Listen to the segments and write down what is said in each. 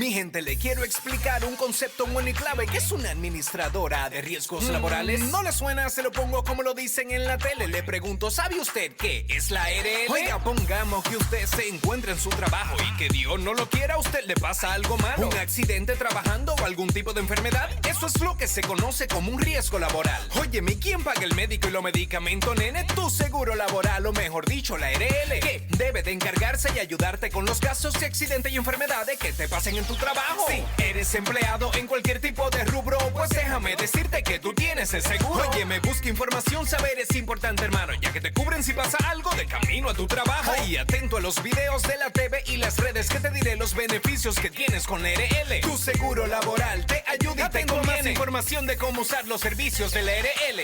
Mi gente, le quiero explicar un concepto bueno y clave, que es una administradora de riesgos laborales. ¿No le suena? Se lo pongo como lo dicen en la tele. Le pregunto, ¿sabe usted qué es la ARL? Oiga, pongamos que usted se encuentra en su trabajo y que Dios no lo quiera, a usted le pasa algo malo. Un accidente trabajando o algún tipo de enfermedad. Eso es lo que se conoce como un riesgo laboral. Óyeme, ¿quién paga el médico y los medicamentos, nene? Tu seguro laboral, o mejor dicho, la ARL, que debe de encargarse y ayudarte con los gastos de accidentes y enfermedades que te pasen en tu trabajo. Si eres empleado en cualquier tipo de rubro, pues déjame decirte que tú tienes el seguro. Oye, me busca información, saber es importante, hermano, ya que te cubren si pasa algo de camino a tu trabajo. Y atento a los videos de la TV y las redes, que te diré los beneficios que tienes con la ARL. Tu seguro laboral te ayuda y te conviene. Más información de cómo usar los servicios de la ARL.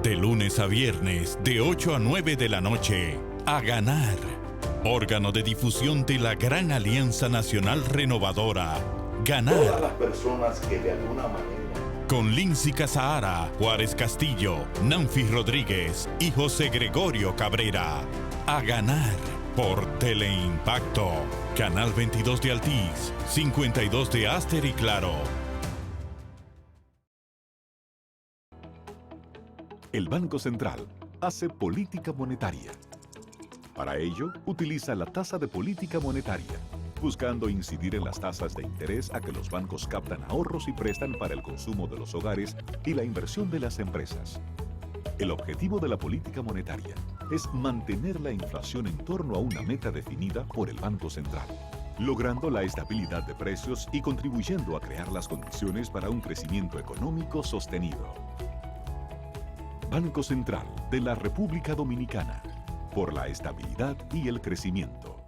De lunes a viernes, de 8 a 9 de la noche, A Ganar. Órgano de difusión de la Gran Alianza Nacional Renovadora. Ganar. Todas las personas que de alguna manera... Con Lindsay Casahara, Juárez Castillo, Nanfi Rodríguez y José Gregorio Cabrera. A Ganar. Por Teleimpacto. Canal 22 de Altiz, 52 de Aster y Claro. El Banco Central hace política monetaria. Para ello, utiliza la tasa de política monetaria, buscando incidir en las tasas de interés a que los bancos captan ahorros y prestan para el consumo de los hogares y la inversión de las empresas. El objetivo de la política monetaria es mantener la inflación en torno a una meta definida por el Banco Central, logrando la estabilidad de precios y contribuyendo a crear las condiciones para un crecimiento económico sostenido. Banco Central de la República Dominicana, por la estabilidad y el crecimiento.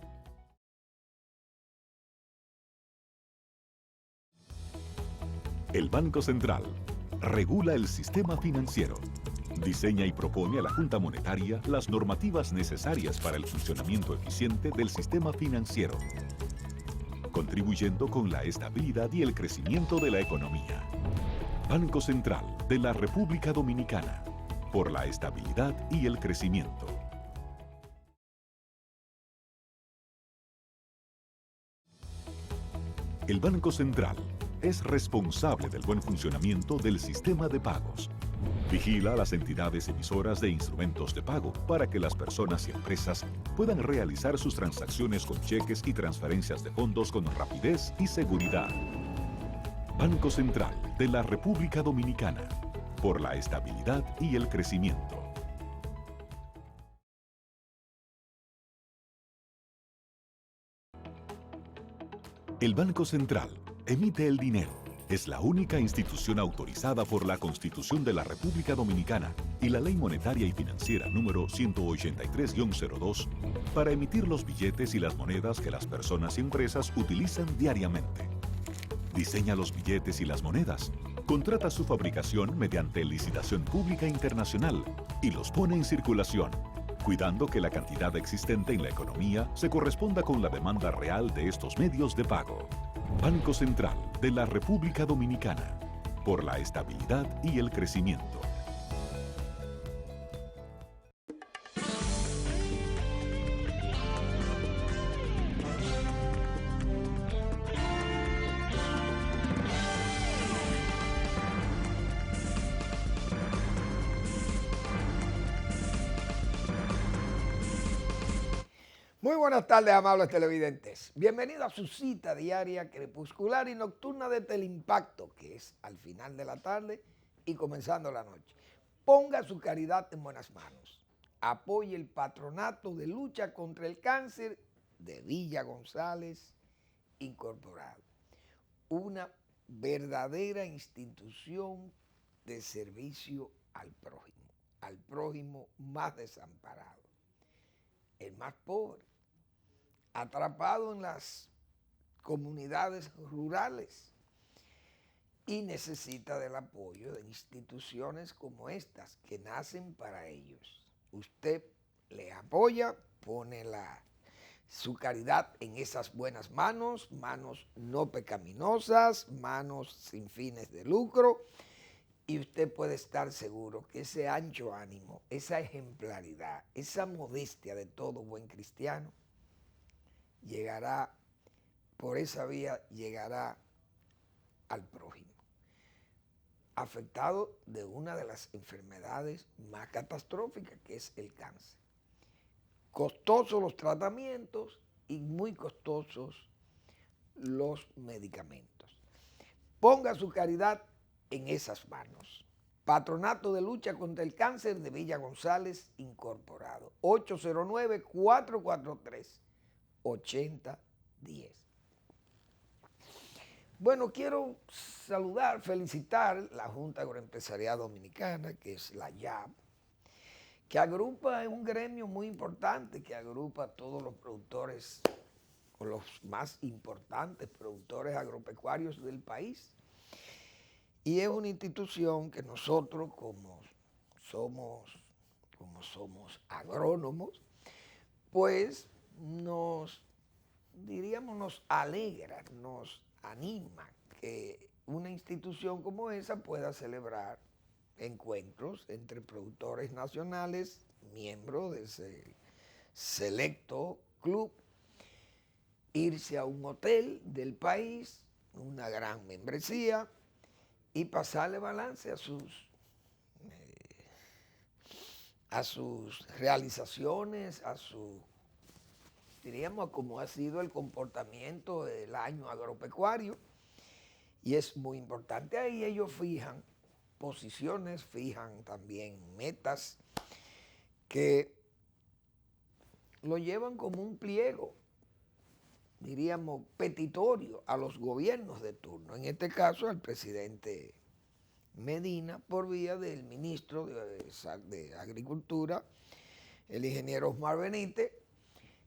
El Banco Central regula el sistema financiero, diseña y propone a la Junta Monetaria las normativas necesarias para el funcionamiento eficiente del sistema financiero, contribuyendo con la estabilidad y el crecimiento de la economía. Banco Central de la República Dominicana, por la estabilidad y el crecimiento. El Banco Central es responsable del buen funcionamiento del sistema de pagos. Vigila a las entidades emisoras de instrumentos de pago para que las personas y empresas puedan realizar sus transacciones con cheques y transferencias de fondos con rapidez y seguridad. Banco Central de la República Dominicana, por la estabilidad y el crecimiento. El Banco Central emite el dinero. Es la única institución autorizada por la Constitución de la República Dominicana y la Ley Monetaria y Financiera número 183-02 para emitir los billetes y las monedas que las personas y empresas utilizan diariamente. Diseña los billetes y las monedas, contrata su fabricación mediante licitación pública internacional y los pone en circulación, cuidando que la cantidad existente en la economía se corresponda con la demanda real de estos medios de pago. Banco Central de la República Dominicana, por la estabilidad y el crecimiento. Muy buenas tardes, amables televidentes. Bienvenidos a su cita diaria, crepuscular y nocturna de Teleimpacto, que es al final de la tarde y comenzando la noche. Ponga su caridad en buenas manos. Apoye el Patronato de Lucha contra el Cáncer de Villa González Incorporado. Una verdadera institución de servicio al prójimo más desamparado, el más pobre, atrapado en las comunidades rurales y necesita del apoyo de instituciones como estas que nacen para ellos. Usted le apoya, pone su caridad en esas buenas manos, manos no pecaminosas, manos sin fines de lucro, y usted puede estar seguro que ese ancho ánimo, esa ejemplaridad, esa modestia de todo buen cristiano llegará, por esa vía llegará al prójimo, afectado de una de las enfermedades más catastróficas, que es el cáncer. Costosos los tratamientos y muy costosos los medicamentos. Ponga su caridad en esas manos. Patronato de Lucha contra el Cáncer de Villa González Incorporado. 809-443-8010. Bueno, quiero saludar, felicitar la Junta Agroempresarial Dominicana, que es la YAB, que agrupa, es un gremio muy importante, que agrupa a todos los productores, o los más importantes productores agropecuarios del país. Y es una institución que nosotros, como somos agrónomos, pues nos alegra, nos anima que una institución como esa pueda celebrar encuentros entre productores nacionales, miembros de ese selecto club, irse a un hotel del país, una gran membresía, y pasarle balance a sus realizaciones, a cómo ha sido el comportamiento del año agropecuario. Y es muy importante. Ahí ellos fijan posiciones, fijan también metas que lo llevan como un pliego, petitorio a los gobiernos de turno, en este caso al presidente Medina, por vía del ministro de Agricultura, el ingeniero Osmar Benítez,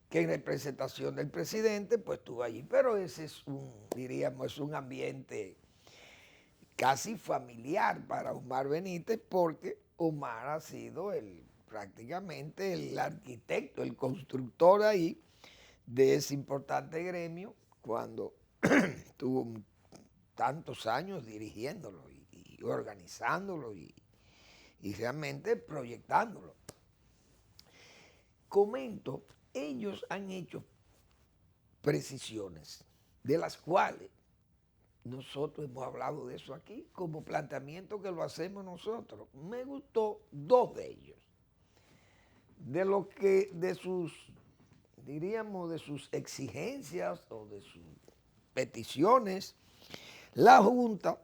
que en representación del presidente pues estuvo allí. Pero ese es un ambiente casi familiar para Osmar Benítez, porque Omar ha sido prácticamente el arquitecto, el constructor ahí de ese importante gremio, cuando tuvo tantos años dirigiéndolo y organizándolo y realmente proyectándolo. Comento, ellos han hecho precisiones, de las cuales nosotros hemos hablado de eso aquí, como planteamiento que lo hacemos nosotros. Me gustó dos de ellos, de sus exigencias o de sus peticiones. La Junta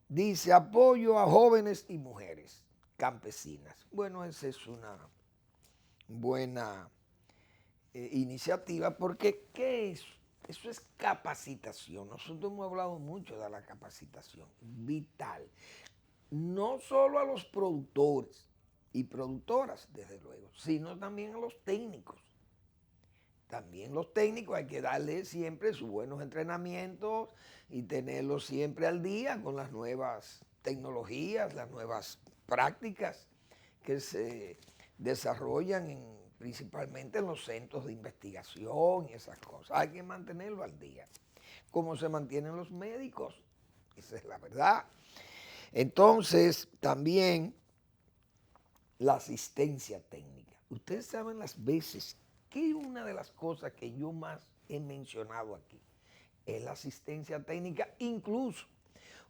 dice apoyo a jóvenes y mujeres campesinas. Bueno, esa es una buena iniciativa, porque ¿qué es? Eso es capacitación. Nosotros hemos hablado mucho de la capacitación vital, no solo a los productores y productoras, desde luego, sino también a los técnicos. También los técnicos hay que darles siempre sus buenos entrenamientos y tenerlos siempre al día con las nuevas tecnologías, las nuevas prácticas que se desarrollan principalmente en los centros de investigación y esas cosas. Hay que mantenerlo al día, como se mantienen los médicos, esa es la verdad. Entonces, también la asistencia técnica. Ustedes saben las veces que una de las cosas que yo más he mencionado aquí es la asistencia técnica. Incluso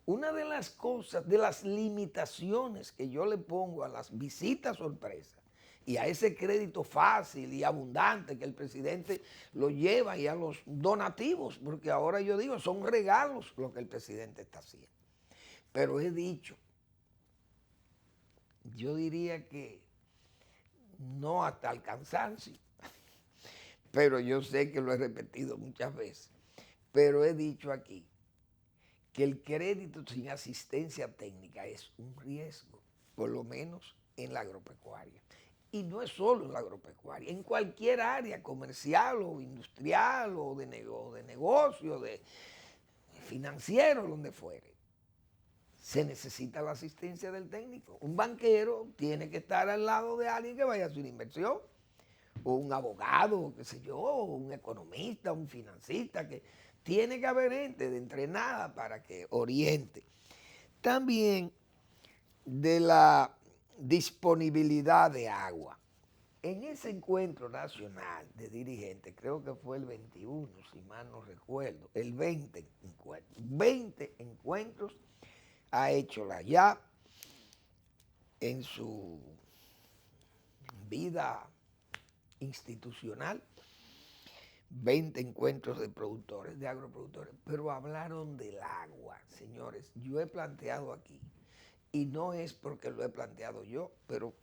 una de las cosas, de las limitaciones que yo le pongo a las visitas sorpresas y a ese crédito fácil y abundante que el presidente lo lleva, y a los donativos, porque ahora yo digo, son regalos lo que el presidente está haciendo. Pero he dicho, yo diría que no hasta el cansancio, pero yo sé que lo he repetido muchas veces, pero he dicho aquí que el crédito sin asistencia técnica es un riesgo, por lo menos en la agropecuaria. Y no es solo en la agropecuaria, en cualquier área comercial o industrial o de negocio, de financiero, donde fuere, se necesita la asistencia del técnico. Un banquero tiene que estar al lado de alguien que vaya a hacer una inversión, o un abogado, qué sé yo, o un economista, un financista, que tiene que haber gente de entrenada para que oriente. También de la disponibilidad de agua. En ese encuentro nacional de dirigentes, creo que fue el 21, si mal no recuerdo, el 20 encuentros ha hecho la YAP en su vida institucional, 20 encuentros de productores, de agroproductores, pero hablaron del agua, señores. Yo he planteado aquí, y no es porque lo he planteado yo, pero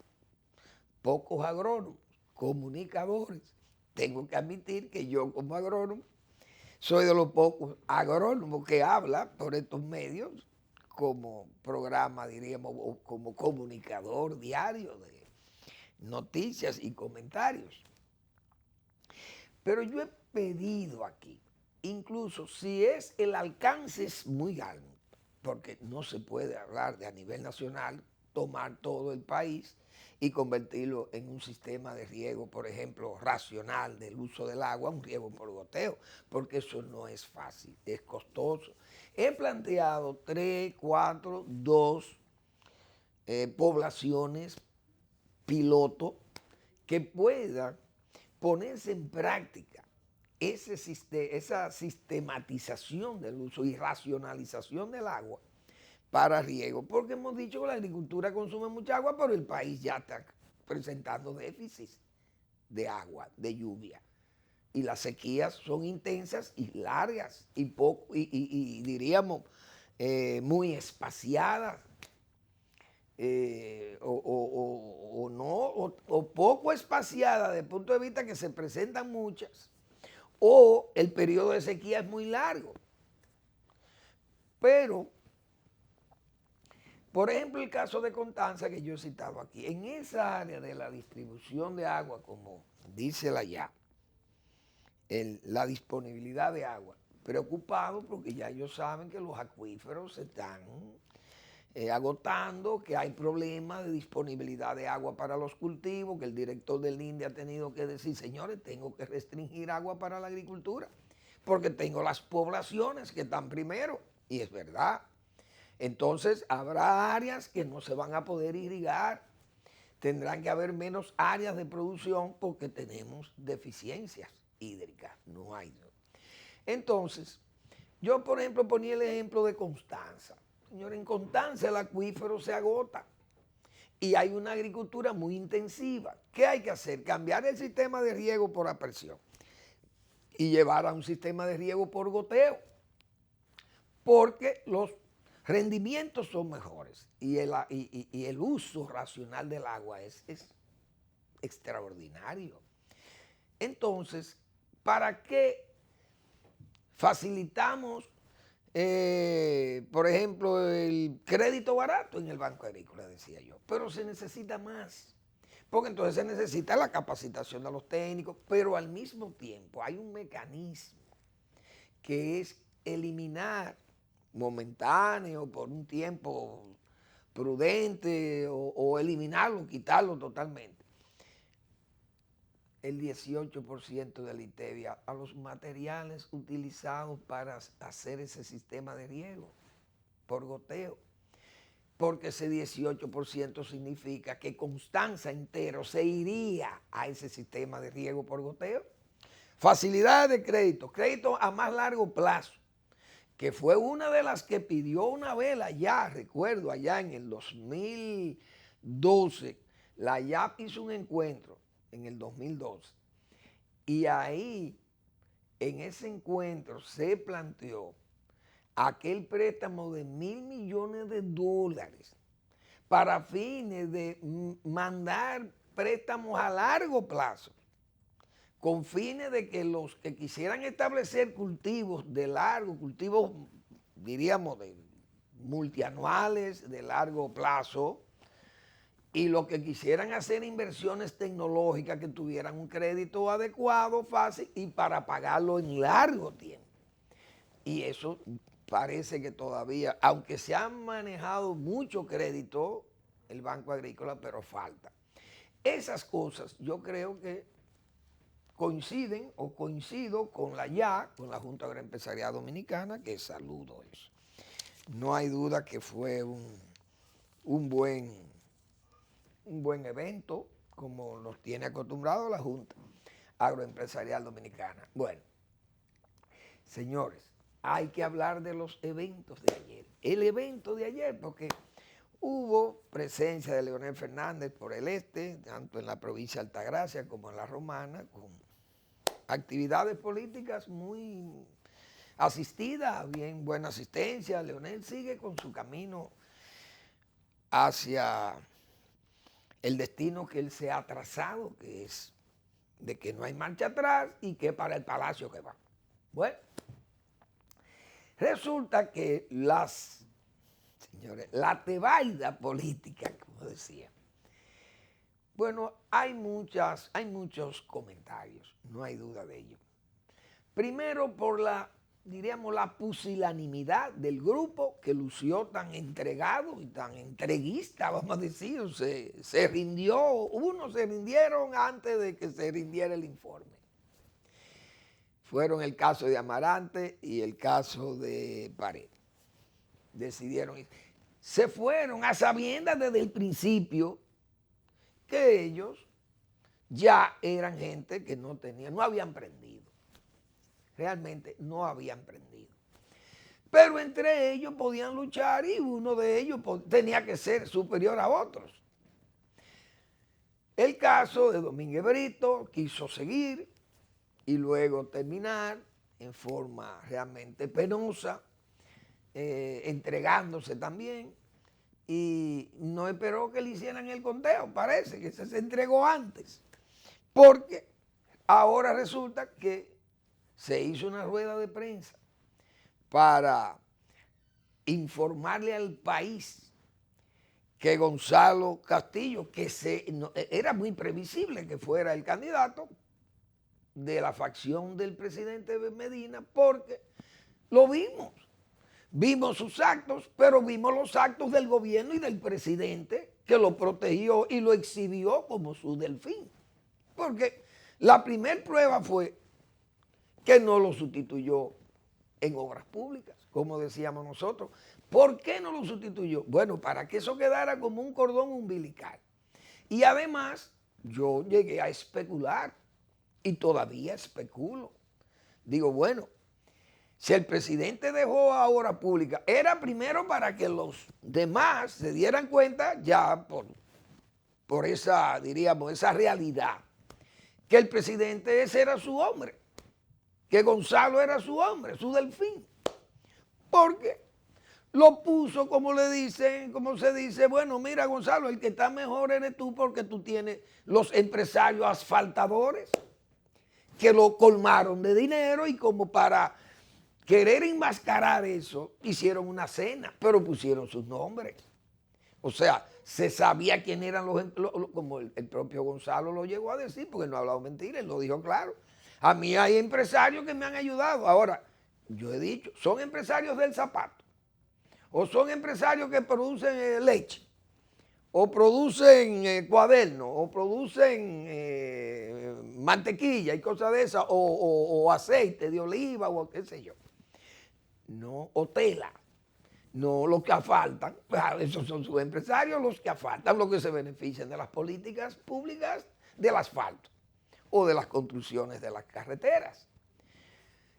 pocos agrónomos, comunicadores, tengo que admitir que yo como agrónomo soy de los pocos agrónomos que habla por estos medios como programa, diríamos, o como comunicador diario de noticias y comentarios. Pero yo he pedido aquí, incluso si es el alcance es muy alto, porque no se puede hablar de a nivel nacional, tomar todo el país y convertirlo en un sistema de riego, por ejemplo, racional del uso del agua, un riego por goteo, porque eso no es fácil, es costoso. He planteado 3, 4, 2 poblaciones piloto que puedan ponerse en práctica esa sistematización del uso y racionalización del agua para riego, porque hemos dicho que la agricultura consume mucha agua, pero el país ya está presentando déficits de agua, de lluvia, y las sequías son intensas y largas y diríamos muy espaciadas. O poco espaciada desde el punto de vista que se presentan muchas, o el periodo de sequía es muy largo. Pero, por ejemplo, el caso de Constanza que yo he citado aquí, en esa área de la distribución de agua, como dice la YAP, la disponibilidad de agua, preocupado porque ya ellos saben que los acuíferos se están agotando, que hay problemas de disponibilidad de agua para los cultivos, que el director del INDE ha tenido que decir, señores, tengo que restringir agua para la agricultura, porque tengo las poblaciones que están primero, y es verdad. Entonces habrá áreas que no se van a poder irrigar, tendrán que haber menos áreas de producción porque tenemos deficiencias hídricas, no hay. Entonces, yo por ejemplo ponía el ejemplo de Constanza. Señor, en Constanza el acuífero se agota y hay una agricultura muy intensiva. ¿Qué hay que hacer? Cambiar el sistema de riego por aspersión y llevar a un sistema de riego por goteo, porque los rendimientos son mejores y el uso racional del agua es extraordinario. Entonces, ¿para qué facilitamos por ejemplo, el crédito barato en el Banco Agrícola, decía yo? Pero se necesita más, porque entonces se necesita la capacitación de los técnicos, pero al mismo tiempo hay un mecanismo que es eliminar momentáneo, por un tiempo prudente, o eliminarlo, quitarlo totalmente, el 18% de la ITEVIA a los materiales utilizados para hacer ese sistema de riego por goteo, porque ese 18% significa que Constanza entero se iría a ese sistema de riego por goteo. Facilidades de crédito a más largo plazo, que fue una de las que pidió una vez la YAP, recuerdo allá en el 2012, la YAP hizo un encuentro en el 2012. Y ahí, en ese encuentro, se planteó aquel préstamo de $1.000 millones para fines de mandar préstamos a largo plazo, con fines de que los que quisieran establecer cultivos de largo, cultivos, diríamos, de multianuales, de largo plazo, y los que quisieran hacer inversiones tecnológicas que tuvieran un crédito adecuado, fácil, y para pagarlo en largo tiempo. Y eso parece que todavía, aunque se han manejado mucho crédito, el Banco Agrícola, pero falta. Esas cosas yo creo que coinciden o coincido con la YAP, con la Junta Agroempresarial Dominicana, que saludo eso. No hay duda que fue un buen evento, como nos tiene acostumbrado la Junta Agroempresarial Dominicana. Bueno, señores, hay que hablar de los eventos de ayer. El evento de ayer, porque hubo presencia de Leonel Fernández por el este, tanto en la provincia de Altagracia como en la Romana, con actividades políticas muy asistidas, bien buena asistencia. Leonel sigue con su camino hacia el destino que él se ha trazado, que es de que no hay marcha atrás y que para el palacio que va. Bueno, resulta que señores, la tebaida política, como decía, bueno, hay muchos comentarios, no hay duda de ello. Primero por diríamos, la pusilanimidad del grupo que lució tan entregado y tan entreguista, vamos a decir, se rindió, unos se rindieron antes de que se rindiera el informe. Fueron el caso de Amarante y el caso de Pared. Decidieron ir. Se fueron a sabiendas desde el principio que ellos ya eran gente que no habían prendido. Realmente no habían prendido. Pero entre ellos podían luchar y uno de ellos tenía que ser superior a otros. El caso de Domínguez Brito quiso seguir y luego terminar en forma realmente penosa, entregándose también, y no esperó que le hicieran el conteo, parece que se entregó antes, porque ahora resulta que se hizo una rueda de prensa para informarle al país que Gonzalo Castillo, que era muy previsible que fuera el candidato de la facción del presidente Medina, porque lo vimos sus actos, pero vimos los actos del gobierno y del presidente que lo protegió y lo exhibió como su delfín, porque la primer prueba fue que no lo sustituyó en obras públicas, como decíamos nosotros. ¿Por qué no lo sustituyó? Bueno, para que eso quedara como un cordón umbilical. Y además, yo llegué a especular, y todavía especulo. Digo, bueno, si el presidente dejó a obras públicas, era primero para que los demás se dieran cuenta ya por esa, diríamos, esa realidad, que el presidente ese era su hombre, que Gonzalo era su hombre, su delfín, porque lo puso, como se dice, bueno, mira Gonzalo, el que está mejor eres tú porque tú tienes los empresarios asfaltadores que lo colmaron de dinero, y como para querer enmascarar eso, hicieron una cena, pero pusieron sus nombres. O sea, se sabía quién eran como el propio Gonzalo lo llegó a decir, porque no ha hablado mentira, él lo dijo claro. A mí hay empresarios que me han ayudado. Ahora, yo he dicho, son empresarios del zapato, o son empresarios que producen leche, o producen cuadernos, o producen mantequilla y cosas de esas, o aceite de oliva, o qué sé yo. No, o tela. No los que asfaltan, esos son sus empresarios, los que asfaltan, los que se benefician de las políticas públicas del asfalto o de las construcciones de las carreteras.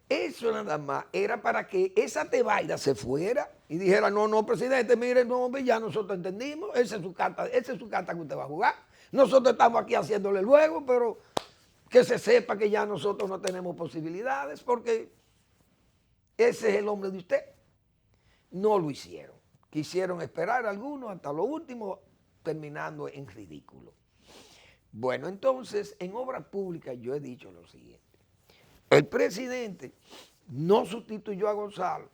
Eso nada más era para que esa tebaida se fuera y dijera, no, presidente, mire, no, hombre, ya nosotros entendimos, esa es su carta que usted va a jugar. Nosotros estamos aquí haciéndole el juego, pero que se sepa que ya nosotros no tenemos posibilidades porque ese es el hombre de usted. No lo hicieron. Quisieron esperar algunos hasta lo último, terminando en ridículo. Bueno, entonces, en obras públicas yo he dicho lo siguiente. El presidente no sustituyó a Gonzalo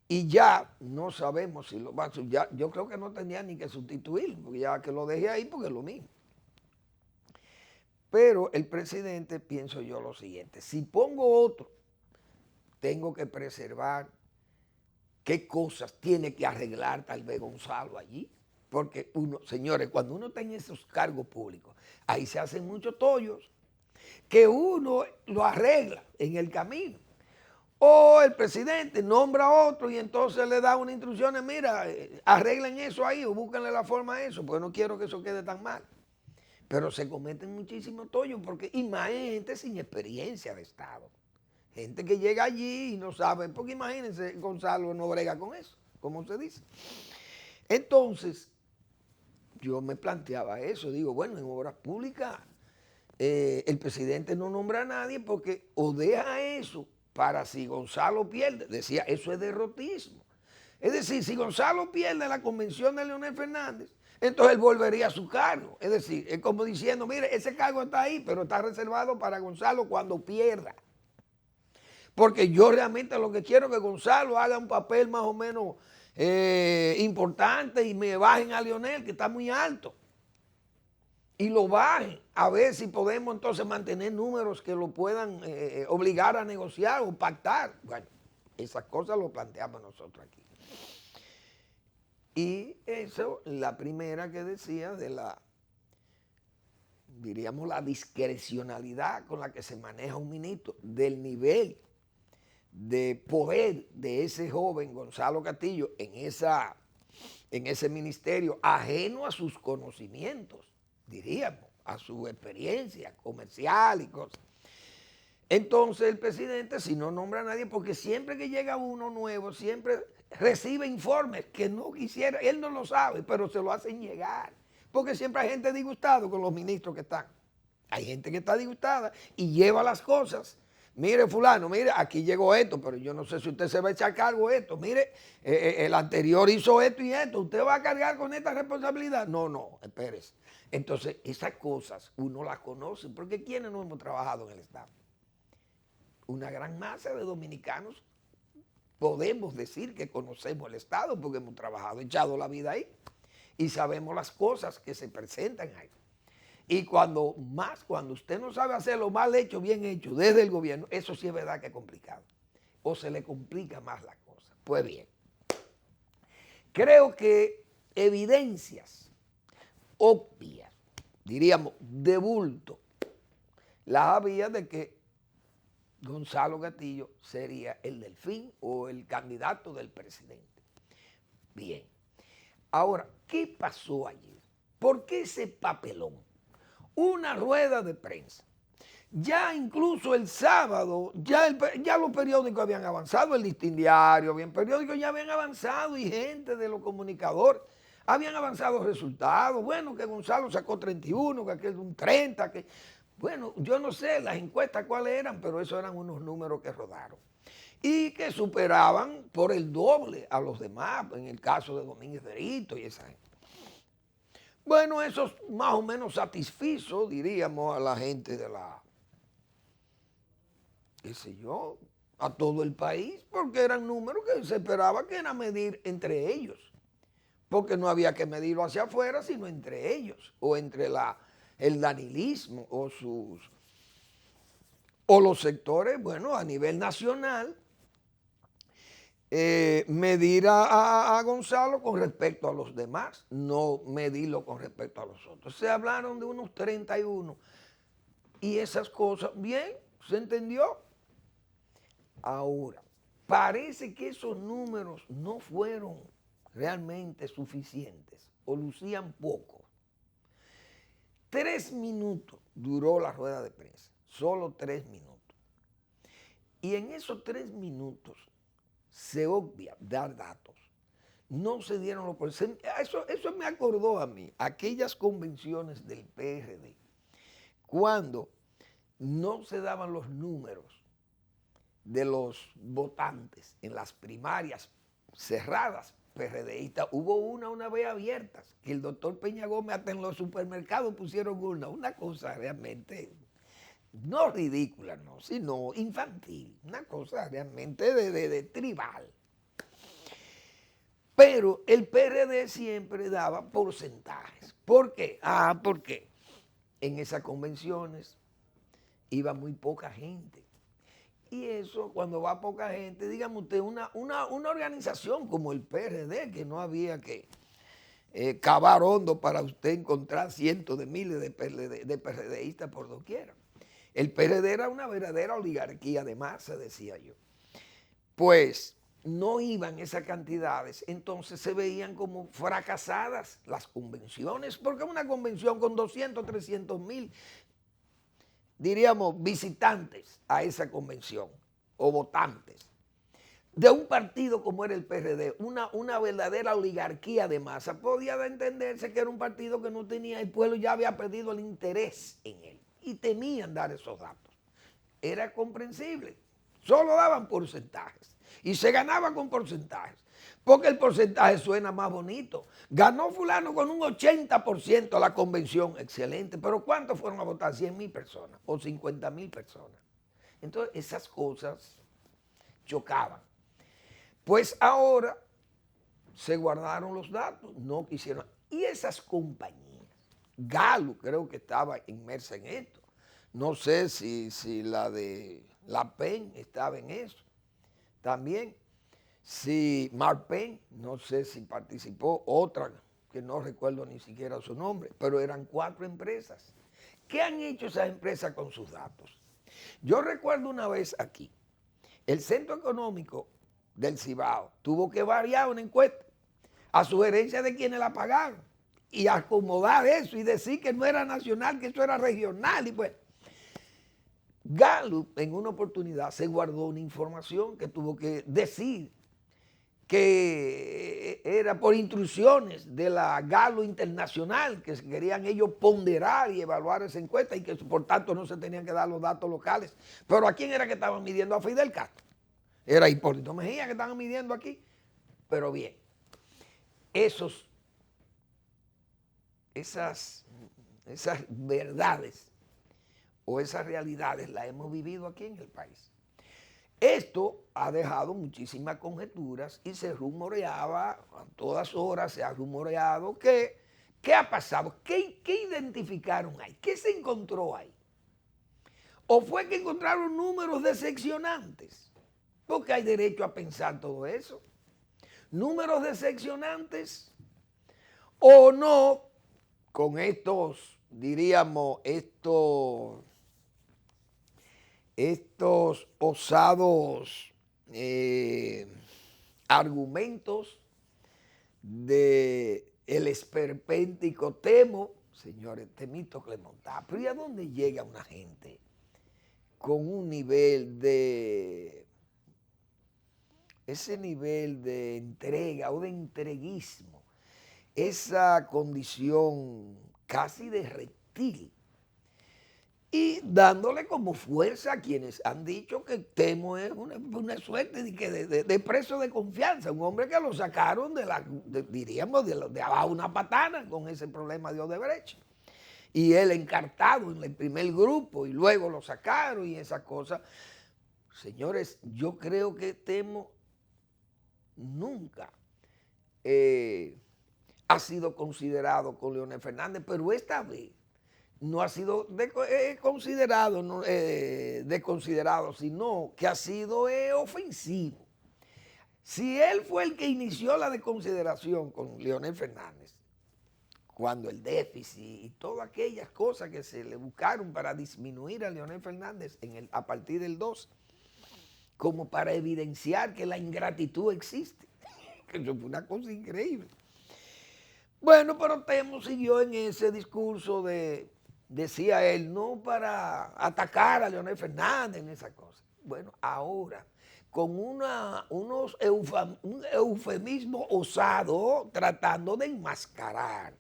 y ya no sabemos si lo va a sustituir. Yo creo que no tenía ni que sustituirlo, porque ya que lo dejé ahí porque es lo mismo. Pero el presidente, pienso yo lo siguiente, si pongo otro, tengo que preservar qué cosas tiene que arreglar tal vez Gonzalo allí. Porque señores, cuando uno tiene esos cargos públicos, ahí se hacen muchos tollos que uno lo arregla en el camino. O el presidente nombra a otro y entonces le da unas instrucciones, mira, arreglen eso ahí o búsquenle la forma a eso, porque no quiero que eso quede tan mal. Pero se cometen muchísimos tollos porque, y más hay gente sin experiencia de Estado. Gente que llega allí y no sabe, porque imagínense, Gonzalo no brega con eso, como se dice. Entonces, yo me planteaba eso, digo, bueno, en obras públicas el presidente no nombra a nadie porque o deja eso para si Gonzalo pierde, decía, eso es derrotismo. Es decir, si Gonzalo pierde la convención de Leonel Fernández, entonces él volvería a su cargo. Es decir, es como diciendo, mire, ese cargo está ahí, pero está reservado para Gonzalo cuando pierda. Porque yo realmente lo que quiero es que Gonzalo haga un papel más o menos importante y me bajen a Leonel, que está muy alto. Y lo bajen, a ver si podemos entonces mantener números que lo puedan obligar a negociar o pactar. Bueno, esas cosas lo planteamos nosotros aquí. Y eso, la primera que decía de la, diríamos, la discrecionalidad con la que se maneja un ministro, del nivel de poder de ese joven Gonzalo Castillo en ese ministerio, ajeno a sus conocimientos, diríamos, a su experiencia comercial y cosas. Entonces el presidente, si no nombra a nadie, porque siempre que llega uno nuevo, siempre recibe informes que no quisiera, él no lo sabe, pero se lo hacen llegar, porque siempre hay gente disgustada con los ministros que están. Hay gente que está disgustada y lleva las cosas. Mire fulano, mire, aquí llegó esto, pero yo no sé si usted se va a echar cargo de esto. Mire, el anterior hizo esto y esto, ¿usted va a cargar con esta responsabilidad? No, espérese. Entonces, esas cosas uno las conoce, porque ¿quiénes no hemos trabajado en el Estado? Una gran masa de dominicanos podemos decir que conocemos el Estado porque hemos trabajado, echado la vida ahí y sabemos las cosas que se presentan ahí. Y cuando usted no sabe hacerlo mal hecho, bien hecho, desde el gobierno, eso sí es verdad que es complicado. O se le complica más la cosa. Pues bien, creo que evidencias obvias, diríamos, de bulto, las había de que Gonzalo Castillo sería el delfín o el candidato del presidente. Bien. Ahora, ¿qué pasó ayer? ¿Por qué ese papelón? Una rueda de prensa. Ya incluso el sábado, ya los periódicos habían avanzado, el Listín Diario, periódicos ya habían avanzado y gente de los comunicadores habían avanzado resultados. Bueno, que Gonzalo sacó 31, que aquel un 30, que... Bueno, yo no sé las encuestas cuáles eran, pero esos eran unos números que rodaron. Y que superaban por el doble a los demás, en el caso de Domínguez Brito y esa gente. Bueno, eso más o menos satisfizo, diríamos, a la gente de la, qué sé yo, a todo el país, porque eran números que se esperaba que era medir entre ellos. Porque no había que medirlo hacia afuera, sino entre ellos, o entre el danilismo, o los sectores, bueno, a nivel nacional, medir a Gonzalo con respecto a los demás, no medirlo con respecto a los otros. Se hablaron de unos 31 y esas cosas, bien, se entendió. Ahora, parece que esos números no fueron realmente suficientes o lucían poco. 3 minutos duró la rueda de prensa, solo 3 minutos. Y en esos 3 minutos se obvia dar datos. No se dieron los porcentajes. Eso me acordó a mí, aquellas convenciones del PRD, cuando no se daban los números de los votantes en las primarias cerradas PRDistas. Hubo una vez abiertas, que el doctor Peña Gómez hasta en los supermercados pusieron una cosa realmente... No ridícula, no, sino infantil, una cosa realmente de tribal. Pero el PRD siempre daba porcentajes. ¿Por qué? Porque en esas convenciones iba muy poca gente. Y eso, cuando va poca gente, dígame usted, una organización como el PRD, que no había que cavar hondo para usted encontrar cientos de miles de PRDistas por doquiera. El PRD era una verdadera oligarquía de masa, decía yo. Pues no iban esas cantidades, entonces se veían como fracasadas las convenciones, porque una convención con 200, 300 mil, diríamos, visitantes a esa convención o votantes, de un partido como era el PRD, una verdadera oligarquía de masa, podía entenderse que era un partido que no tenía, el pueblo ya había perdido el interés en él y temían dar esos datos. Era comprensible, solo daban porcentajes y se ganaba con porcentajes, porque el porcentaje suena más bonito. Ganó fulano con un 80% la convención, excelente, pero ¿cuántos fueron a votar? 100,000 personas o 50,000 personas. Entonces esas cosas chocaban. Pues ahora se guardaron los datos, no quisieron. Y esas compañías, Galo creo que estaba inmersa en esto. No sé si la de La Pen estaba en eso también. Si Marpen, no sé si participó, otra que no recuerdo ni siquiera su nombre, pero eran 4 empresas. ¿Qué han hecho esas empresas con sus datos? Yo recuerdo una vez aquí, el Centro Económico del Cibao tuvo que variar una encuesta a sugerencia de quienes la pagaron y acomodar eso y decir que no era nacional, que eso era regional. Y pues Gallup en una oportunidad se guardó una información que tuvo que decir que era por instrucciones de la Gallup Internacional, que querían ellos ponderar y evaluar esa encuesta y que por tanto no se tenían que dar los datos locales. Pero ¿a quién era que estaban midiendo? A Fidel Castro. Era Hipólito Mejía que estaban midiendo aquí. Pero bien, esas verdades o esas realidades las hemos vivido aquí en el país. Esto ha dejado muchísimas conjeturas y se rumoreaba, a todas horas se ha rumoreado que, ¿qué ha pasado? ¿Qué identificaron ahí? ¿Qué se encontró ahí? ¿O fue que encontraron números decepcionantes? Porque hay derecho a pensar todo eso. Números decepcionantes o no, con estos, diríamos, estos osados argumentos del esperpéntico Temo, señores, Temístocle Montá. Pero ¿y a dónde llega una gente con un nivel de, ese nivel de entrega o de entreguismo, esa condición casi de reptil, y dándole como fuerza a quienes han dicho que Temo es una suerte de preso de confianza, un hombre que lo sacaron diríamos, de abajo una patana con ese problema de Odebrecht. Y él encartado en el primer grupo y luego lo sacaron y esa cosa. Señores, yo creo que Temo nunca ha sido considerado con Leonel Fernández, pero esta vez no ha sido desconsiderado, sino que ha sido ofensivo. Si él fue el que inició la desconsideración con Leonel Fernández, cuando el déficit y todas aquellas cosas que se le buscaron para disminuir a Leonel Fernández a partir del 2, como para evidenciar que la ingratitud existe. Eso fue una cosa increíble. Bueno, pero Temo siguió en ese discurso decía él, no para atacar a Leonel Fernández en esa cosa. Bueno, ahora, con un eufemismo osado, tratando de enmascarar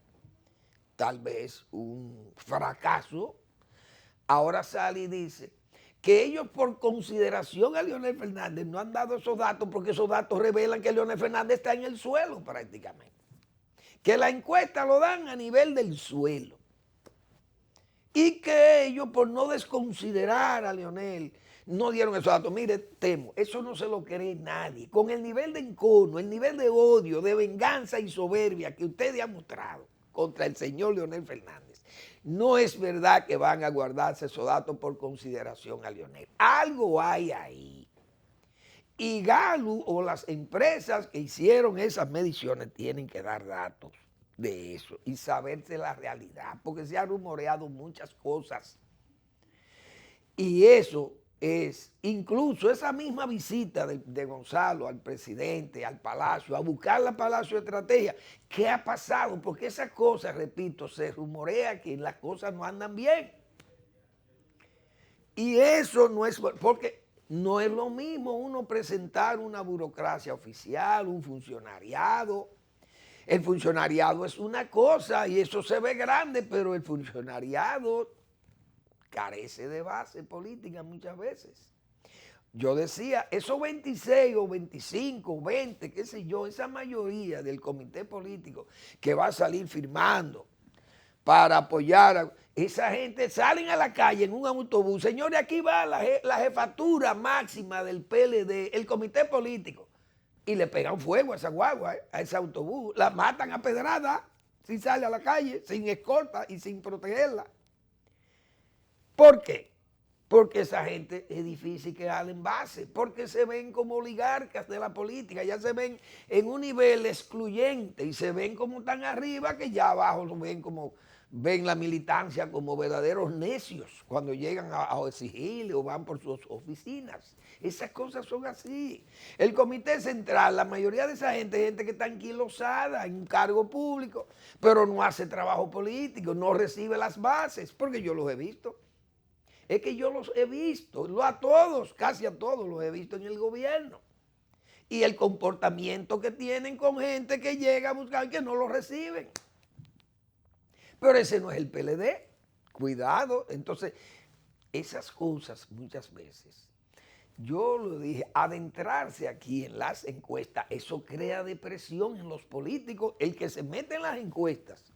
tal vez un fracaso, ahora sale y dice que ellos por consideración a Leonel Fernández no han dado esos datos porque esos datos revelan que Leonel Fernández está en el suelo prácticamente. Que la encuesta lo dan a nivel del suelo. Y que ellos, por no desconsiderar a Leonel, no dieron esos datos. Mire, Temo, eso no se lo cree nadie. Con el nivel de encono, el nivel de odio, de venganza y soberbia que ustedes han mostrado contra el señor Leonel Fernández, no es verdad que van a guardarse esos datos por consideración a Leonel. Algo hay ahí. Y Gallup o las empresas que hicieron esas mediciones tienen que dar datos de eso y saberse la realidad, porque se han rumoreado muchas cosas. Y eso es incluso esa misma visita de Gonzalo al presidente, al Palacio, a buscar la Palacio de Estrategia. ¿Qué ha pasado? Porque esas cosas, repito, se rumorea que las cosas no andan bien. Y eso no es, porque no es lo mismo uno presentar una burocracia oficial, un funcionariado. El funcionariado es una cosa y eso se ve grande, pero el funcionariado carece de base política muchas veces. Yo decía, esos 26 o 25 o 20, qué sé yo, esa mayoría del comité político que va a salir firmando para apoyar, esa gente salen a la calle en un autobús. Señores, aquí va la jefatura máxima del PLD, el comité político, y le pegan fuego a esa guagua, a ese autobús. La matan a pedrada si sale a la calle, sin escolta y sin protegerla. ¿Por qué? Porque esa gente es difícil que jalen base, porque se ven como oligarcas de la política, ya se ven en un nivel excluyente y se ven como tan arriba que ya abajo lo ven como, ven la militancia como verdaderos necios cuando llegan a exigirle o van por sus oficinas. Esas cosas son así. El comité central, la mayoría de esa gente es gente que está anquilosada en un cargo público, pero no hace trabajo político, no recibe las bases, porque yo los he visto. Es que yo los he visto, a todos, casi a todos los he visto en el gobierno. Y el comportamiento que tienen con gente que llega a buscar que no lo reciben. Pero ese no es el PLD. Cuidado. Entonces, esas cosas muchas veces, yo lo dije, adentrarse aquí en las encuestas, eso crea depresión en los políticos. El que se mete en las encuestas,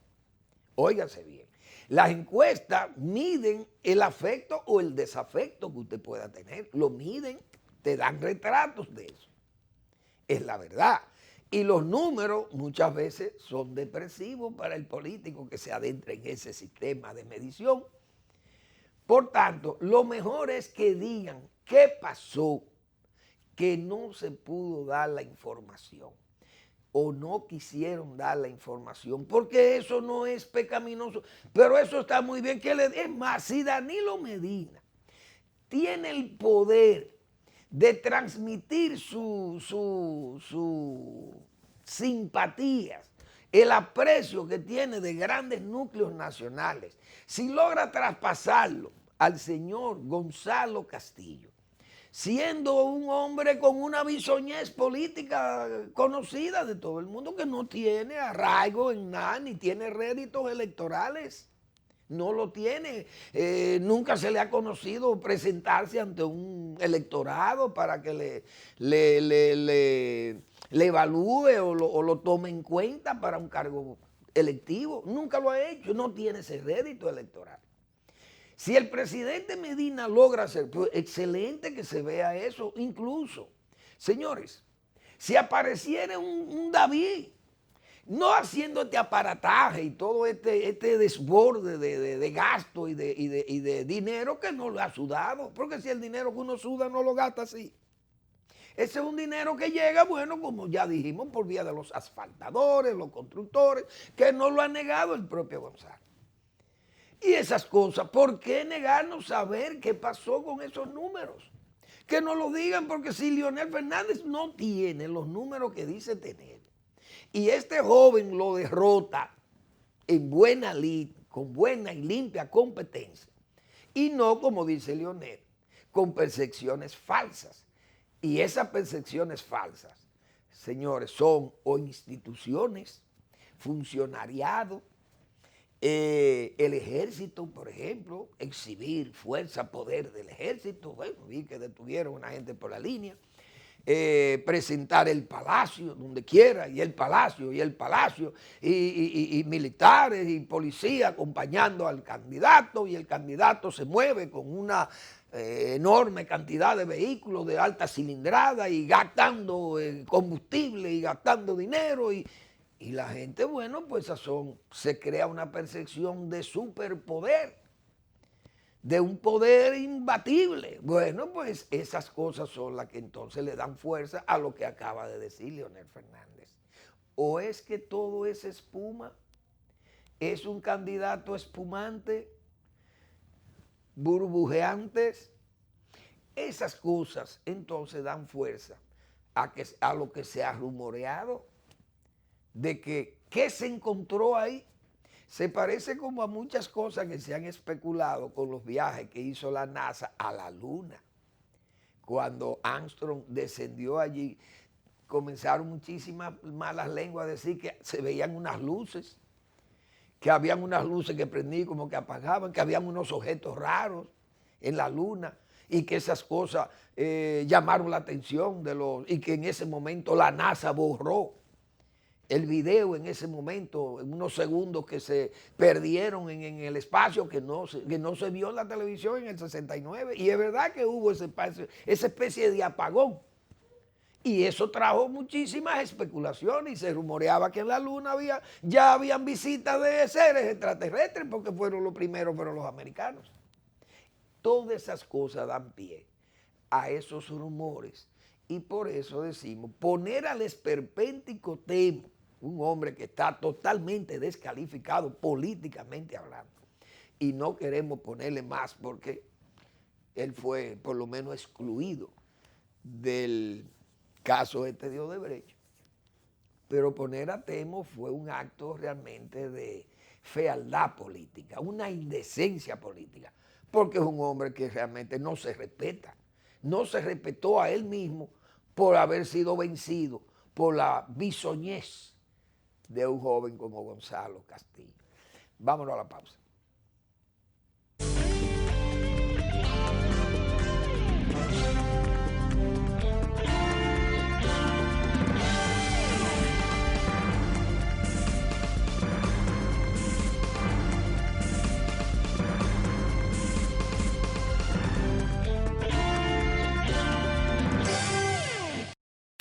óigase bien, las encuestas miden el afecto o el desafecto que usted pueda tener. Lo miden, te dan retratos de eso. Es la verdad. Y los números muchas veces son depresivos para el político que se adentra en ese sistema de medición. Por tanto, lo mejor es que digan qué pasó, que no se pudo dar la información o no quisieron dar la información, porque eso no es pecaminoso, pero eso está muy bien. Es más, si Danilo Medina tiene el poder de transmitir sus simpatías, el aprecio que tiene de grandes núcleos nacionales, si logra traspasarlo al señor Gonzalo Castillo, siendo un hombre con una bisoñez política conocida de todo el mundo, que no tiene arraigo en nada, ni tiene réditos electorales, no lo tiene, nunca se le ha conocido presentarse ante un electorado para que le evalúe o lo tome en cuenta para un cargo electivo, nunca lo ha hecho, no tiene ese rédito electoral. Si el presidente Medina logra hacer, pues excelente que se vea eso. Incluso, señores, si apareciera un David, no haciendo este aparataje y todo este desborde de gasto y de dinero que no lo ha sudado, porque si el dinero que uno suda no lo gasta así. Ese es un dinero que llega, bueno, como ya dijimos, por vía de los asfaltadores, los constructores, que no lo ha negado el propio Gonzalo. Y esas cosas, ¿por qué negarnos saber qué pasó con esos números? Que nos lo digan, porque si Leonel Fernández no tiene los números que dice tener, y este joven lo derrota en buena lid, con buena y limpia competencia, y no, como dice Leonel, con percepciones falsas. Y esas percepciones falsas, señores, son o instituciones, funcionariado, el ejército, por ejemplo, exhibir fuerza, poder del ejército. Bueno, vi que detuvieron a una gente por la línea. Presentar el palacio donde quiera, y el palacio, y militares y policía acompañando al candidato, y el candidato se mueve con una enorme cantidad de vehículos de alta cilindrada y gastando combustible y gastando dinero, y la gente, bueno, pues se crea una percepción de superpoder, de un poder imbatible. Bueno, pues esas cosas son las que entonces le dan fuerza a lo que acaba de decir Leonel Fernández. ¿O es que todo es espuma? ¿Es un candidato espumante, burbujeantes, Esas cosas entonces dan fuerza a lo que se ha rumoreado de que ¿qué se encontró ahí? Se parece como a muchas cosas que se han especulado con los viajes que hizo la NASA a la Luna. Cuando Armstrong descendió allí, comenzaron muchísimas malas lenguas a decir que se veían unas luces, que habían unas luces que prendían como que apagaban, que habían unos objetos raros en la Luna y que esas cosas llamaron la atención y que en ese momento la NASA borró el video en ese momento, en unos segundos que se perdieron en el espacio, que no se vio en la televisión en el 69. Y es verdad que hubo esa especie de apagón. Y eso trajo muchísimas especulaciones y se rumoreaba que en la Luna ya habían visitas de seres extraterrestres porque fueron los primeros, pero los americanos. Todas esas cosas dan pie a esos rumores y por eso decimos, poner al esperpéntico Temo, un hombre que está totalmente descalificado políticamente hablando, y no queremos ponerle más porque él fue por lo menos excluido del caso de Odebrecht, pero poner a Temo fue un acto realmente de fealdad política, una indecencia política, porque es un hombre que realmente no se respeta, no se respetó a él mismo por haber sido vencido por la bisoñez de un joven como Gonzalo Castillo. Vámonos a la pausa.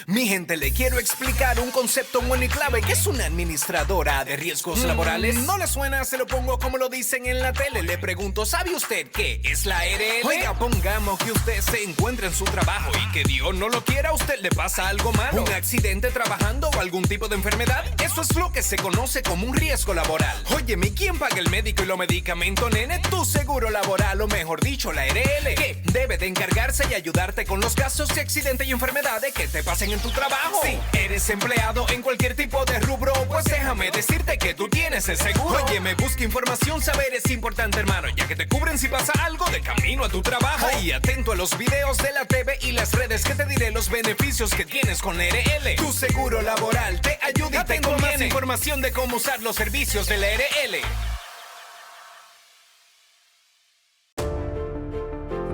Mi gente, le quiero explicar un concepto bueno y clave que es una administradora de riesgos laborales. ¿No le suena? Se lo pongo como lo dicen en la tele. Le pregunto, ¿sabe usted qué es la ARL? Oiga, pongamos que usted se encuentra en su trabajo y que Dios no lo quiera, a usted le pasa algo malo, un accidente trabajando o algún tipo de enfermedad. Eso es lo que se conoce como un riesgo laboral. Óyeme, ¿quién paga el médico y los medicamentos, nene? Tu seguro laboral, o mejor dicho, la ARL, que debe de encargarse y ayudarte con los casos de accidente y enfermedades que te pasen en tu trabajo. Si eres empleado en cualquier tipo de rubro, pues déjame decirte que tú tienes el seguro. Oye, me busca información, saber es importante, hermano, ya que te cubren si pasa algo de camino a tu trabajo. Y atento a los videos de la TV y las redes que te diré los beneficios que tienes con la ARL. Tu seguro laboral te ayuda y te conviene. Más información de cómo usar los servicios de la ARL.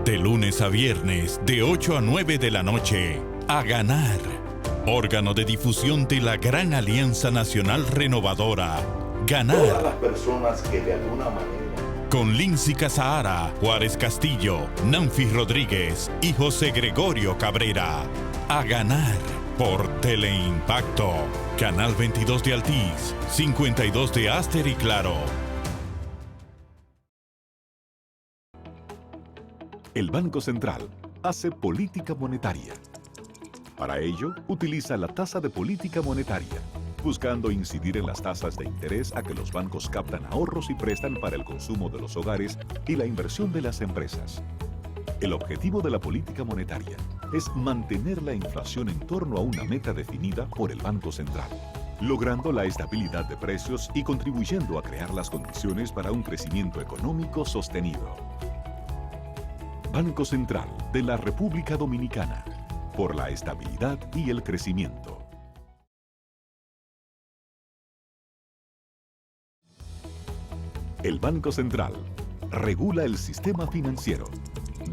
De lunes a viernes, de 8 a 9 de la noche, A Ganar. Órgano de difusión de la Gran Alianza Nacional Renovadora. Ganar. Todas las personas que de alguna manera... Con Lindsay Casahara, Juárez Castillo, Nanfi Rodríguez y José Gregorio Cabrera. A Ganar. Por Teleimpacto. Canal 22 de Altiz, 52 de Aster y Claro. El Banco Central hace política monetaria. Para ello, utiliza la tasa de política monetaria, buscando incidir en las tasas de interés a que los bancos captan ahorros y prestan para el consumo de los hogares y la inversión de las empresas. El objetivo de la política monetaria es mantener la inflación en torno a una meta definida por el Banco Central, logrando la estabilidad de precios y contribuyendo a crear las condiciones para un crecimiento económico sostenido. Banco Central de la República Dominicana, por la estabilidad y el crecimiento. El Banco Central regula el sistema financiero,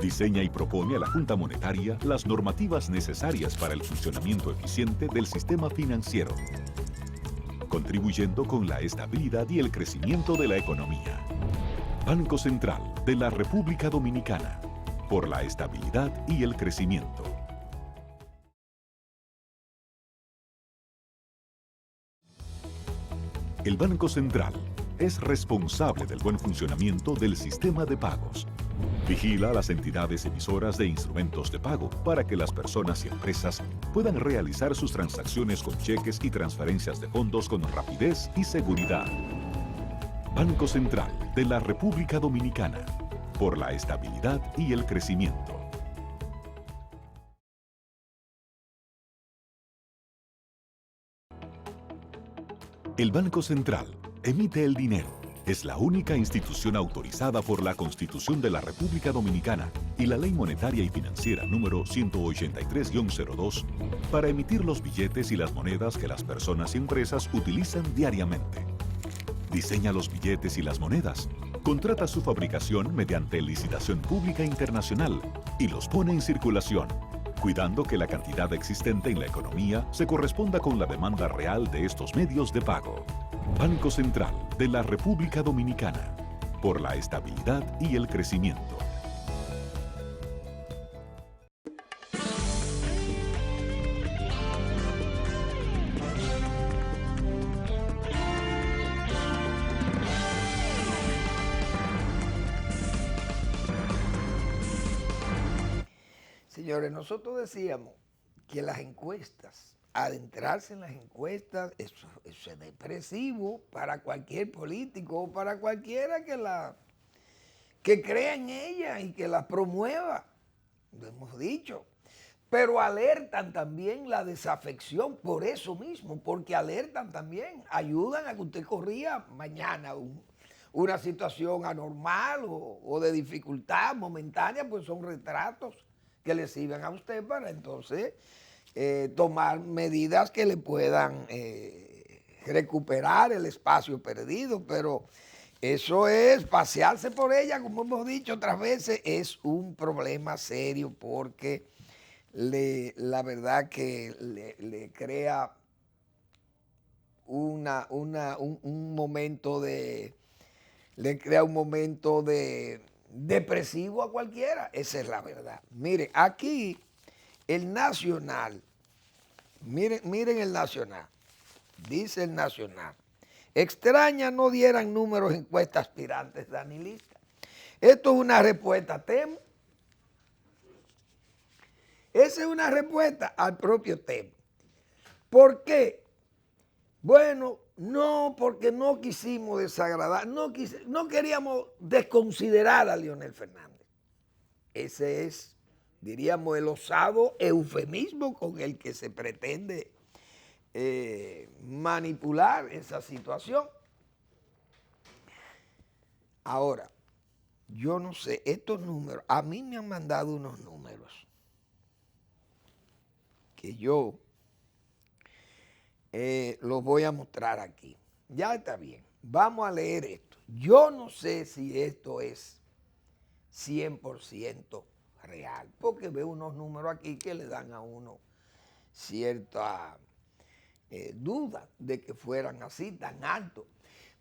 diseña y propone a la Junta Monetaria las normativas necesarias para el funcionamiento eficiente del sistema financiero, contribuyendo con la estabilidad y el crecimiento de la economía. Banco Central de la República Dominicana, por la estabilidad y el crecimiento. El Banco Central es responsable del buen funcionamiento del sistema de pagos. Vigila a las entidades emisoras de instrumentos de pago para que las personas y empresas puedan realizar sus transacciones con cheques y transferencias de fondos con rapidez y seguridad. Banco Central de la República Dominicana, por la estabilidad y el crecimiento. El Banco Central emite el dinero. Es la única institución autorizada por la Constitución de la República Dominicana y la Ley Monetaria y Financiera número 183-02 para emitir los billetes y las monedas que las personas y empresas utilizan diariamente. Diseña los billetes y las monedas, contrata su fabricación mediante licitación pública internacional y los pone en circulación, cuidando que la cantidad existente en la economía se corresponda con la demanda real de estos medios de pago. Banco Central de la República Dominicana, por la estabilidad y el crecimiento. Señores, nosotros decíamos que las encuestas, adentrarse en las encuestas, eso es depresivo para cualquier político o para cualquiera que crea en ella y que la promueva, lo hemos dicho. Pero alertan también la desafección por eso mismo, porque alertan también, ayudan a que usted corría mañana una situación anormal o de dificultad momentánea, pues son retratos que le sirven a usted para entonces tomar medidas que le puedan recuperar el espacio perdido, pero eso es pasearse por ella, como hemos dicho otras veces, es un problema serio porque la verdad que le crea un momento de depresivo a cualquiera, esa es la verdad. Mire, aquí el Nacional, miren el Nacional, dice el Nacional, extraña no dieran números en encuesta aspirantes danilistas. Esto es una respuesta a Temo. Esa es una respuesta al propio Temo. ¿Por qué? Bueno, no, porque no quisimos desagradar, no queríamos desconsiderar a Leonel Fernández. Ese es, diríamos, el osado eufemismo con el que se pretende manipular esa situación. Ahora, yo no sé, estos números, a mí me han mandado unos números que yo los voy a mostrar aquí. Ya está bien, vamos a leer esto. Yo no sé si esto es 100% real, porque veo unos números aquí que le dan a uno cierta duda de que fueran así tan altos.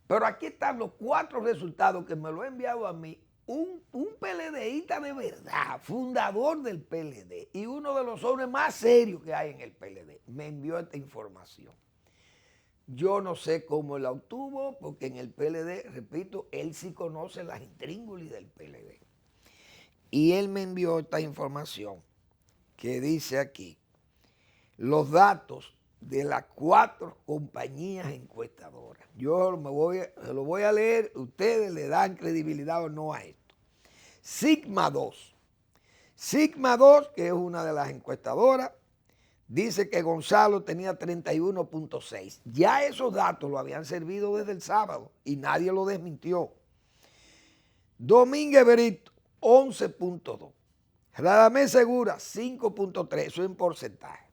Pero aquí están los 4 resultados que me lo ha enviado a mí un PLDista de verdad, fundador del PLD y uno de los hombres más serios que hay en el PLD. Me envió esta información. Yo no sé cómo la obtuvo, porque en el PLD, repito, él sí conoce las intríngulis del PLD. Y él me envió esta información que dice aquí, los datos de las 4 compañías encuestadoras. Yo se lo voy a leer, ustedes le dan credibilidad o no a esto. Sigma 2. Sigma 2, que es una de las encuestadoras, dice que Gonzalo tenía 31.6. Ya esos datos lo habían servido desde el sábado y nadie lo desmintió. Domínguez Brito, 11.2. Radamés Segura, 5.3, eso en porcentaje.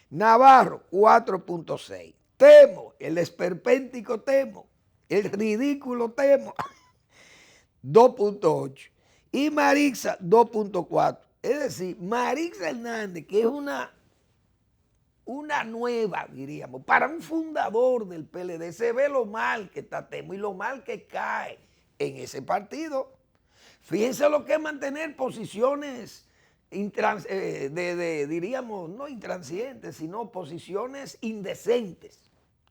Navarro, 4.6. Temo, el esperpéntico Temo, el ridículo Temo, 2.8. Y Marixa, 2.4. Es decir, Marixa Hernández, que es una nueva, diríamos, para un fundador del PLD, se ve lo mal que está Temo y lo mal que cae en ese partido. Fíjense lo que es mantener posiciones, diríamos, no intransigentes, sino posiciones indecentes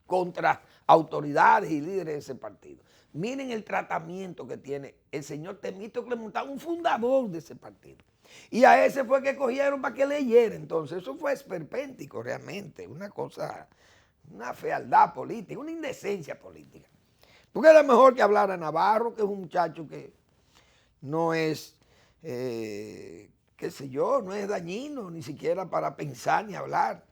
contra autoridades y líderes de ese partido. Miren el tratamiento que tiene el señor Temístocle Montalvo, un fundador de ese partido. Y a ese fue que cogieron para que leyera. Entonces eso fue esperpéntico realmente, una cosa, una fealdad política, una indecencia política. Porque era mejor que hablara Navarro, que es un muchacho que no es, qué sé yo, no es dañino ni siquiera para pensar ni hablar.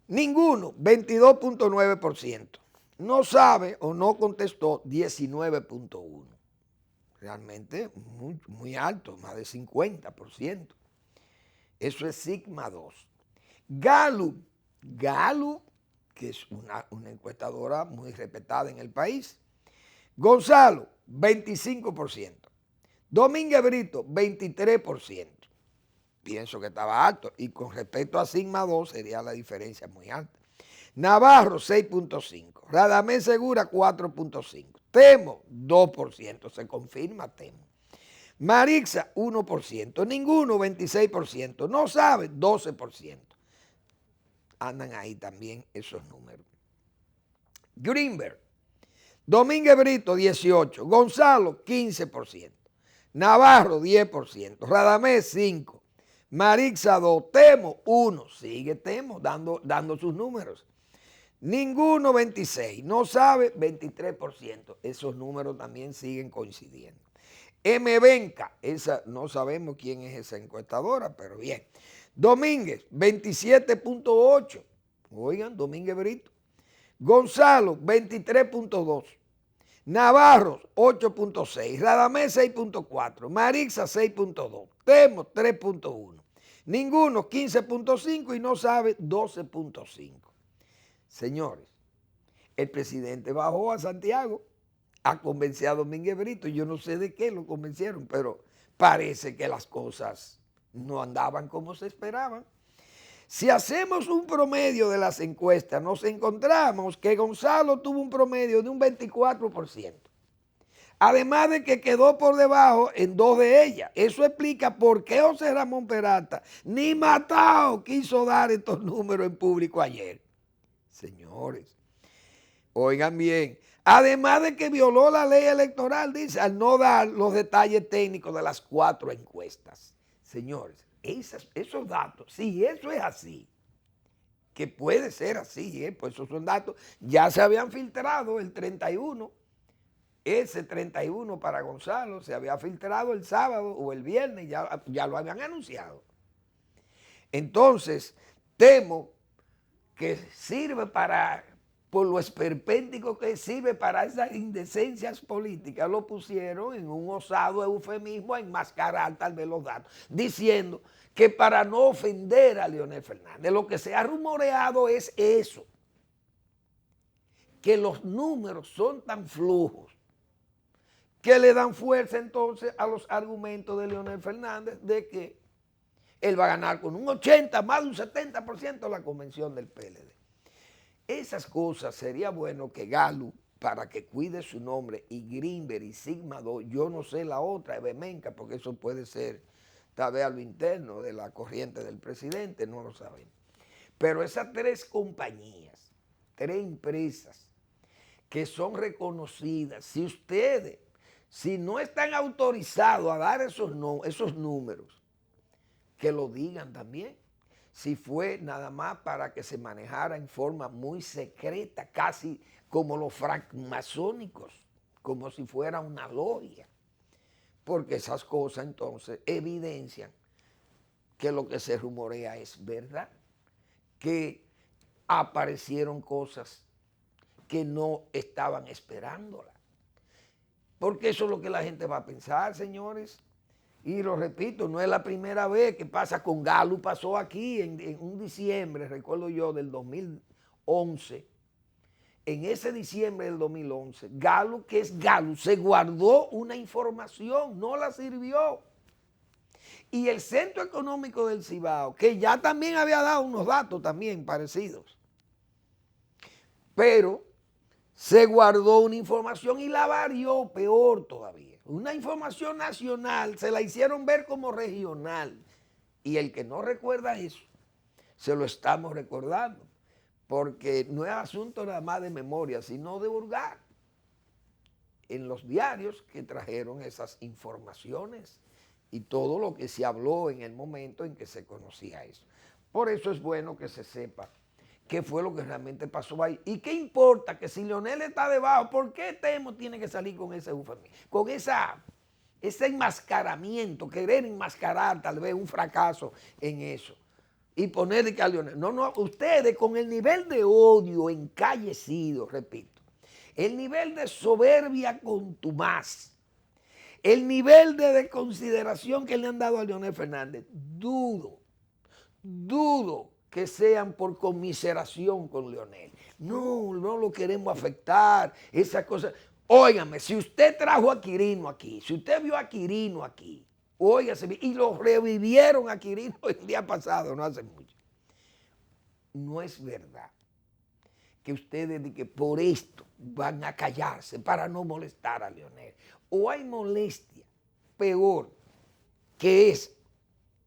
Ninguno, 22.9%. No sabe o no contestó, 19.1%. Realmente muy, muy alto, más de 50%. Eso es Sigma 2. Gallup, que es una encuestadora muy respetada en el país. Gonzalo, 25%. Domínguez Brito, 23%. Pienso que estaba alto. Y con respecto a Sigma 2 sería la diferencia muy alta. Navarro, 6.5. Radamés Segura, 4.5. Temo, 2%. Se confirma Temo. Marixa, 1%. Ninguno, 26%. No sabe, 12%. Andan ahí también esos números. Greenberg, Domínguez Brito, 18%. Gonzalo, 15%. Navarro, 10%. Radamés, 5%. Marixa, 2%. Temo, 1%. Sigue Temo dando sus números. Ninguno, 26%. No sabe, 23%. Esos números también siguen coincidiendo. M. Benca, esa no sabemos quién es esa encuestadora, pero bien. Domínguez, 27.8%. Oigan, Domínguez Brito. Gonzalo, 23.2%. Navarro, 8.6%. Radamés, 6.4%. Marixa, 6.2%. Temo, 3.1%. Ninguno, 15.5% y no sabe, 12.5%. Señores, el presidente bajó a Santiago a convencer a Domínguez Brito. Yo no sé de qué lo convencieron, pero parece que las cosas no andaban como se esperaban. Si hacemos un promedio de las encuestas, nos encontramos que Gonzalo tuvo un promedio de un 24%. Además de que quedó por debajo en 2 de ellas. Eso explica por qué José Ramón Peralta ni Matao quiso dar estos números en público ayer. Señores, oigan bien, además de que violó la ley electoral, dice, al no dar los detalles técnicos de las 4 encuestas. Señores, esos datos, si eso es así, que puede ser así, pues esos son datos, ya se habían filtrado el 31, ese 31 para Gonzalo, se había filtrado el sábado o el viernes, ya lo habían anunciado. Entonces, temo que sirve por lo esperpéntico que sirve para esas indecencias políticas, lo pusieron en un osado eufemismo a enmascarar tal vez los datos, diciendo que para no ofender a Leonel Fernández, lo que se ha rumoreado es eso, que los números son tan flujos que le dan fuerza entonces a los argumentos de Leonel Fernández de que él va a ganar con un 80, más de un 70% la convención del PLD. Esas cosas sería bueno que Gallup, para que cuide su nombre, y Greenberg y Sigma 2, yo no sé la otra, Ebemenca, porque eso puede ser tal vez a lo interno de la corriente del presidente, no lo sabemos. Pero esas 3 compañías, 3 empresas que son reconocidas, si no están autorizados a dar esos números, que lo digan también. Si fue nada más para que se manejara en forma muy secreta, casi como los francmasónicos, como si fuera una logia. Porque esas cosas entonces evidencian que lo que se rumorea es verdad, que aparecieron cosas que no estaban esperándolas. Porque eso es lo que la gente va a pensar, señores. Y lo repito, no es la primera vez que pasa con Gallup, pasó aquí en un diciembre, recuerdo yo, del 2011. En ese diciembre del 2011, Gallup, que es Gallup, se guardó una información, no la sirvió. Y el Centro Económico del Cibao, que ya también había dado unos datos también parecidos, pero se guardó una información y la varió peor todavía. Una información nacional, se la hicieron ver como regional. Y el que no recuerda eso, se lo estamos recordando. Porque no es asunto nada más de memoria, sino de hurgar en los diarios que trajeron esas informaciones y todo lo que se habló en el momento en que se conocía eso. Por eso es bueno que se sepa qué fue lo que realmente pasó ahí. ¿Y qué importa que si Leonel está debajo, por qué Temo tiene que salir con ese eufemismo? Con ese enmascaramiento, querer enmascarar tal vez un fracaso en eso. y poner de que a Leonel. No, no, ustedes con el nivel de odio encallecido, repito, el nivel de soberbia contumaz, el nivel de desconsideración que le han dado a Leonel Fernández, dudo que sean por conmiseración con Leonel. No lo queremos afectar, esas cosas. Óigame, si usted trajo a Quirino aquí, si usted vio a Quirino aquí, óigase, y lo revivieron a Quirino el día pasado, no hace mucho. No es verdad que ustedes de que por esto van a callarse para no molestar a Leonel. O hay molestia peor que esa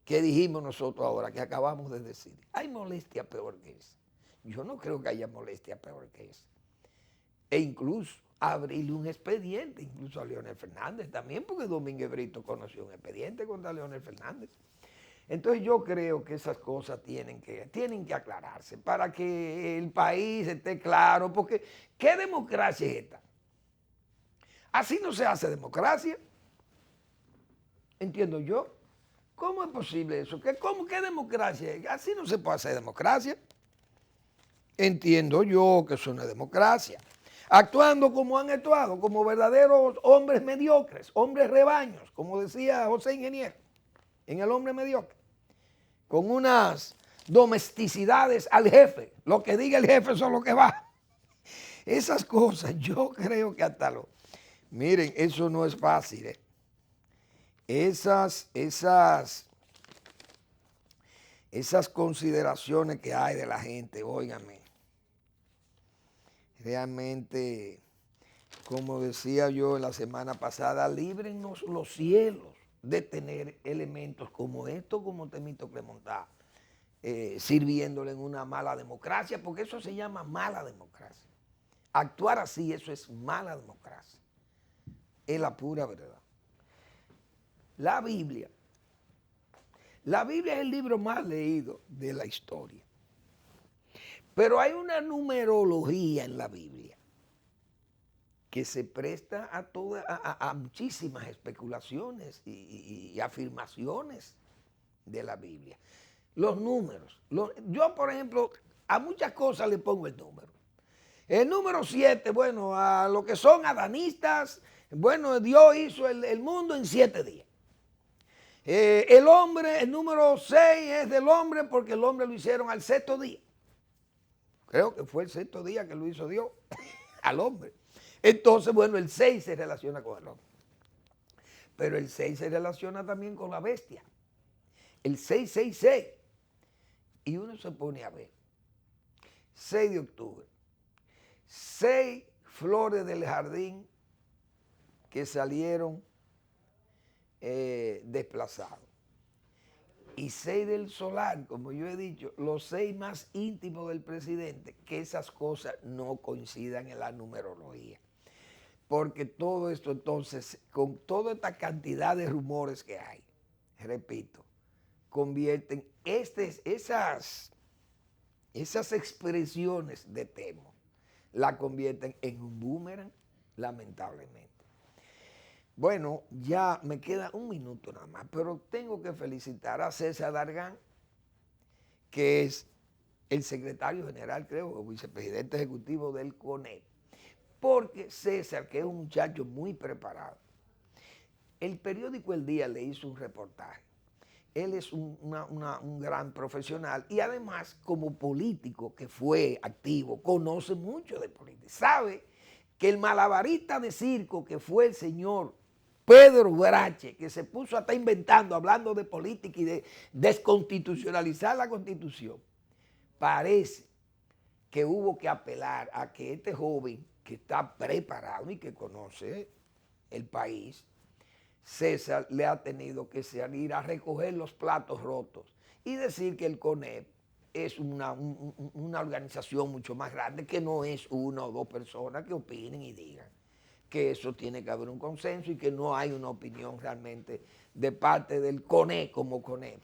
que dijimos nosotros ahora, que acabamos de decir. Hay molestia peor que esa. Yo no creo que haya molestia peor que esa. E incluso abrirle un expediente, incluso a Leonel Fernández también, porque Domínguez Brito conoció un expediente contra Leonel Fernández. Entonces yo creo que esas cosas tienen que aclararse para que el país esté claro, porque ¿qué democracia es esta? Así no se hace democracia, entiendo yo. ¿Cómo es posible eso? ¿Qué democracia es? Así no se puede hacer democracia. Entiendo yo que eso no es democracia. Actuando como han actuado, como verdaderos hombres mediocres, hombres rebaños, como decía José Ingeniero, en El Hombre Mediocre, con unas domesticidades al jefe. Lo que diga el jefe son lo que va. Esas cosas, yo creo que hasta miren, eso no es fácil, ¿eh? Esas consideraciones que hay de la gente, óigame, realmente, como decía yo en la semana pasada, líbrennos los cielos de tener elementos como esto, como Temístocle Montá, sirviéndole en una mala democracia, porque eso se llama mala democracia. Actuar así, eso es mala democracia. Es la pura verdad. La Biblia es el libro más leído de la historia. Pero hay una numerología en la Biblia que se presta a muchísimas especulaciones y afirmaciones de la Biblia. Los números. Yo, por ejemplo, a muchas cosas le pongo el número. El número 7, bueno, a lo que son adanistas, bueno, Dios hizo el mundo en 7 días. El hombre, el número 6 es del hombre porque el hombre lo hicieron al 6º día. Creo que fue el 6º día que lo hizo Dios al hombre. Entonces, bueno, el 6 se relaciona con el hombre. Pero el 6 se relaciona también con la bestia. El 666. Y uno se pone a ver. 6 de octubre. 6 flores del jardín que salieron desplazados. Y 6 del solar, como yo he dicho, los 6 más íntimos del presidente, que esas cosas no coincidan en la numerología. Porque todo esto entonces, con toda esta cantidad de rumores que hay, repito, convierten esas expresiones de temo, la convierten en un boomerang, lamentablemente. Bueno, ya me queda un minuto nada más, pero tengo que felicitar a César Dargan, que es el secretario general, creo, o vicepresidente ejecutivo del CONEP, porque César, que es un muchacho muy preparado, el periódico El Día le hizo un reportaje. Él es un gran profesional y además como político que fue activo, conoce mucho de política, sabe que el malabarista de circo que fue el señor Pedro Brache, que se puso hasta inventando, hablando de política y de desconstitucionalizar la Constitución, parece que hubo que apelar a que este joven que está preparado y que conoce el país, César, le ha tenido que salir a recoger los platos rotos y decir que el CONEP es una organización mucho más grande, que no es 1 o 2 personas que opinen y digan, que eso tiene que haber un consenso y que no hay una opinión realmente de parte del CONEP como CONEP,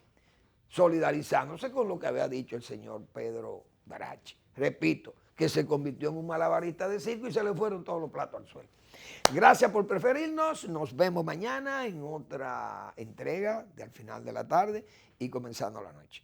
solidarizándose con lo que había dicho el señor Pedro Brache. Repito, que se convirtió en un malabarista de circo y se le fueron todos los platos al suelo. Gracias por preferirnos, nos vemos mañana en otra entrega de Al Final de la Tarde y comenzando la noche.